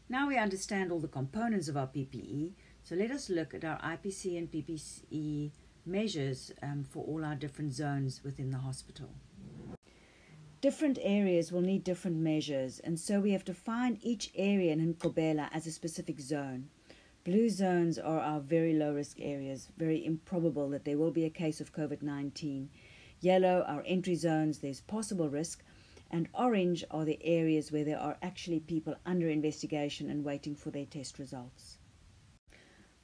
Now we understand all the components of our PPE, so let us look at our IPC and PPE measures for all our different zones within the hospital. Different areas will need different measures, and so we have defined each area in Nkqubela as a specific zone. Blue zones are our very low-risk areas, very improbable that there will be a case of COVID-19. Yellow, our entry zones, there's possible risk, and orange are the areas where there are actually people under investigation and waiting for their test results.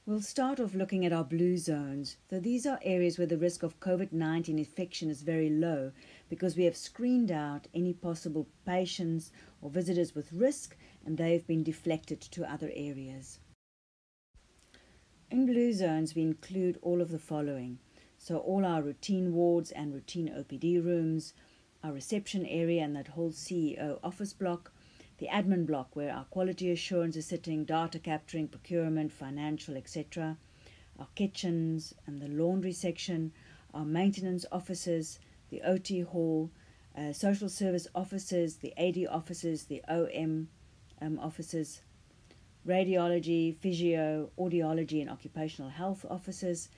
We'll start off looking at our blue zones. So these are areas where the risk of COVID-19 infection is very low because we have screened out any possible patients or visitors with risk and they've been deflected to other areas. In blue zones, we include all of the following. So all our routine wards and routine OPD rooms, our reception area and that whole CEO office block, the admin block where our quality assurance is sitting, data capturing, procurement, financial, etc., our kitchens and the laundry section, our maintenance offices, the OT hall, social service offices, the AD offices, the OM offices, radiology, physio, audiology and occupational health offices,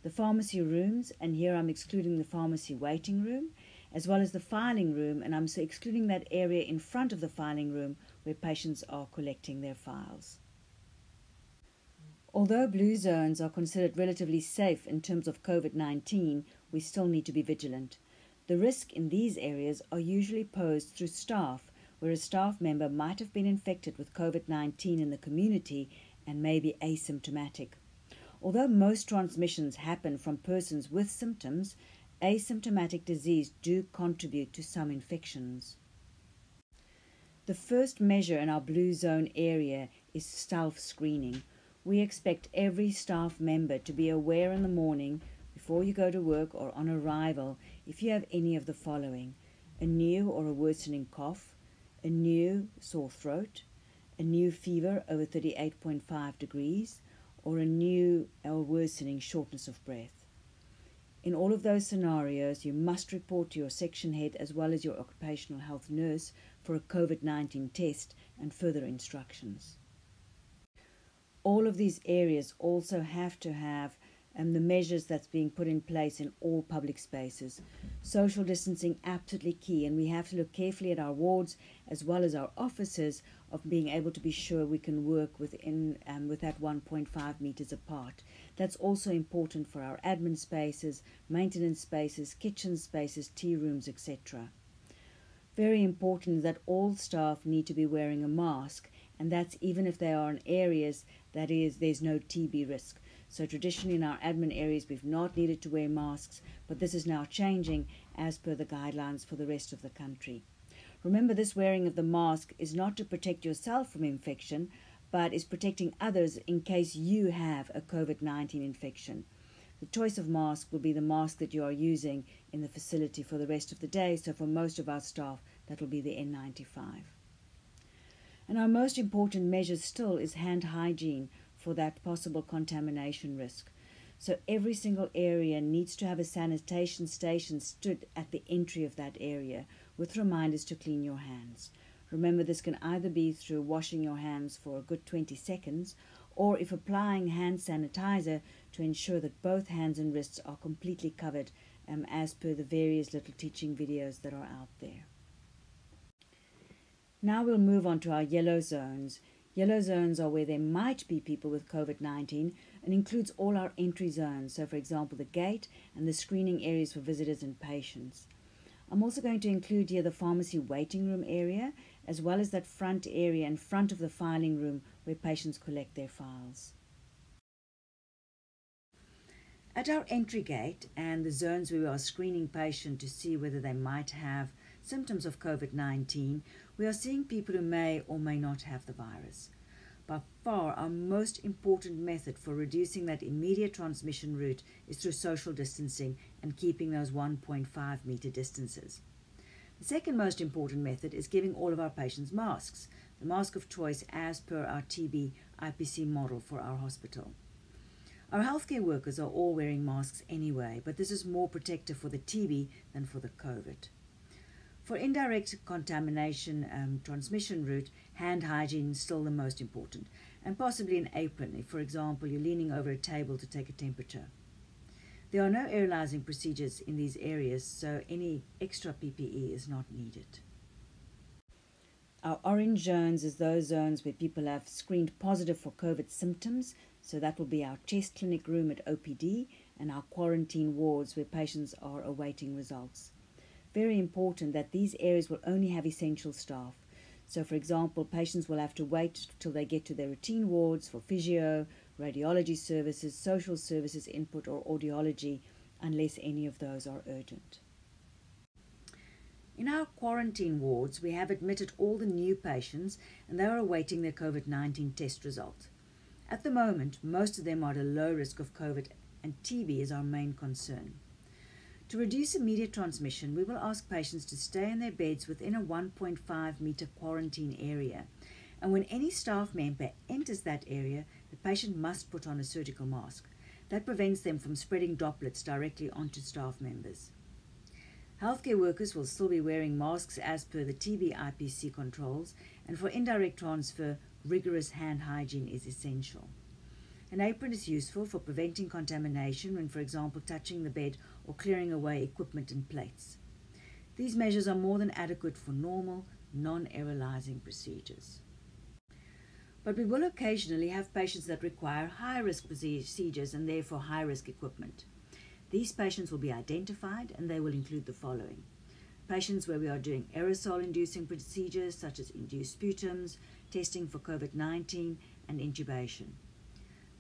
the pharmacy rooms, and here I'm excluding the pharmacy waiting room, as well as the filing room, and I'm excluding that area in front of the filing room where patients are collecting their files. Although blue zones are considered relatively safe in terms of COVID-19, we still need to be vigilant. The risk in these areas are usually posed through staff, where a staff member might have been infected with COVID-19 in the community and may be asymptomatic. Although most transmissions happen from persons with symptoms, asymptomatic disease do contribute to some infections. The first measure in our blue zone area is self-screening. We expect every staff member to be aware in the morning, before you go to work or on arrival, if you have any of the following: a new or a worsening cough, a new sore throat, a new fever over 38.5 degrees, or a new or worsening shortness of breath. In all of those scenarios, you must report to your section head as well as your occupational health nurse for a COVID-19 test and further instructions. All of these areas also have to have the measures that's being put in place in all public spaces. Social distancing absolutely key, and we have to look carefully at our wards as well as our offices of being able to be sure we can work within with that 1.5 meters apart. That's also important for our admin spaces, maintenance spaces, kitchen spaces, tea rooms, etc. Very important is that all staff need to be wearing a mask, and that's even if they are in areas that there's no TB risk. So traditionally in our admin areas we've not needed to wear masks, but this is now changing as per the guidelines for the rest of the country. Remember, this wearing of the mask is not to protect yourself from infection, but is protecting others in case you have a COVID-19 infection. The choice of mask will be the mask that you are using in the facility for the rest of the day, so for most of our staff that will be the N95. And our most important measure still is hand hygiene for that possible contamination risk. So every single area needs to have a sanitation station stood at the entry of that area with reminders to clean your hands. Remember, this can either be through washing your hands for a good 20 seconds or if applying hand sanitizer to ensure that both hands and wrists are completely covered as per the various little teaching videos that are out there. Now we'll move on to our yellow zones. Yellow zones are where there might be people with COVID-19 and includes all our entry zones, so for example the gate and the screening areas for visitors and patients. I'm also going to include here the pharmacy waiting room area as well as that front area in front of the filing room where patients collect their files. At our entry gate and the zones where we are screening patients to see whether they might have symptoms of COVID-19, we are seeing people who may or may not have the virus. By far, our most important method for reducing that immediate transmission route is through social distancing and keeping those 1.5 meter distances. The second most important method is giving all of our patients masks, the mask of choice as per our TB IPC model for our hospital. Our healthcare workers are all wearing masks anyway, but this is more protective for the TB than for the COVID. For indirect contamination transmission route, hand hygiene is still the most important, and possibly an apron if, for example, you're leaning over a table to take a temperature. There are no aerolizing procedures in these areas, so any extra PPE is not needed. Our orange zones is those zones where people have screened positive for COVID symptoms, so that will be our chest clinic room at OPD and our quarantine wards where patients are awaiting results. Very important that these areas will only have essential staff. So, for example, patients will have to wait till they get to their routine wards for physio, radiology services, social services input, or audiology, unless any of those are urgent. In our quarantine wards, we have admitted all the new patients and they are awaiting their COVID-19 test result. At the moment, most of them are at a low risk of COVID, and TB is our main concern. To reduce immediate transmission, we will ask patients to stay in their beds within a 1.5 meter quarantine area, and when any staff member enters that area, the patient must put on a surgical mask. That prevents them from spreading droplets directly onto staff members. Healthcare workers will still be wearing masks as per the TB IPC controls, and for indirect transfer, rigorous hand hygiene is essential. An apron is useful for preventing contamination when, for example, touching the bed or clearing away equipment and plates. These measures are more than adequate for normal, non-aerolizing procedures. But we will occasionally have patients that require high-risk procedures and therefore high-risk equipment. These patients will be identified and they will include the following: patients where we are doing aerosol-inducing procedures such as induced sputums, testing for COVID-19 and intubation.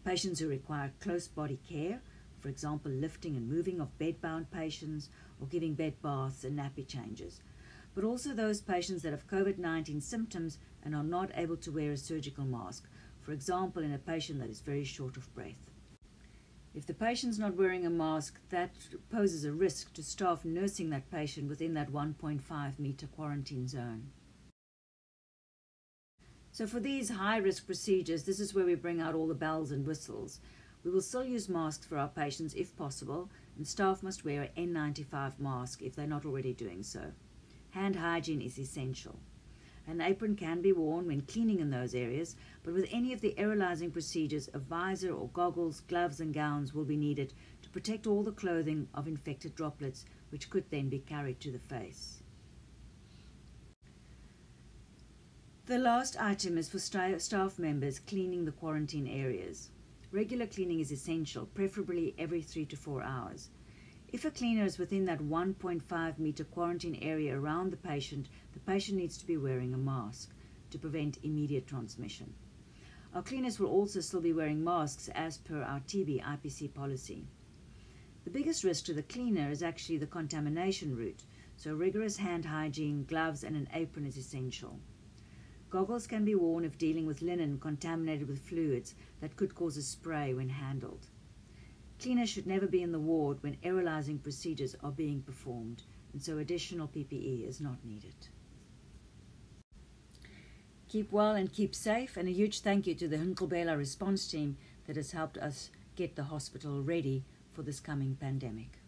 Patients who require close body care, for example lifting and moving of bed-bound patients or giving bed baths and nappy changes. But also those patients that have COVID-19 symptoms and are not able to wear a surgical mask, for example in a patient that is very short of breath. If the patient's not wearing a mask, that poses a risk to staff nursing that patient within that 1.5 meter quarantine zone. So for these high-risk procedures, this is where we bring out all the bells and whistles. We will still use masks for our patients if possible, and staff must wear an N95 mask if they're not already doing so. Hand hygiene is essential. An apron can be worn when cleaning in those areas, but with any of the aerolizing procedures, a visor or goggles, gloves and gowns will be needed to protect all the clothing of infected droplets, which could then be carried to the face. The last item is for staff members cleaning the quarantine areas. Regular cleaning is essential, preferably every 3 to 4 hours. If a cleaner is within that 1.5 meter quarantine area around the patient needs to be wearing a mask to prevent immediate transmission. Our cleaners will also still be wearing masks as per our TB IPC policy. The biggest risk to the cleaner is actually the contamination route, so rigorous hand hygiene, gloves and an apron is essential. Goggles can be worn if dealing with linen contaminated with fluids that could cause a spray when handled. Cleaners should never be in the ward when aerolizing procedures are being performed, and so additional PPE is not needed. Keep well and keep safe, and a huge thank you to the Nkqubela response team that has helped us get the hospital ready for this coming pandemic.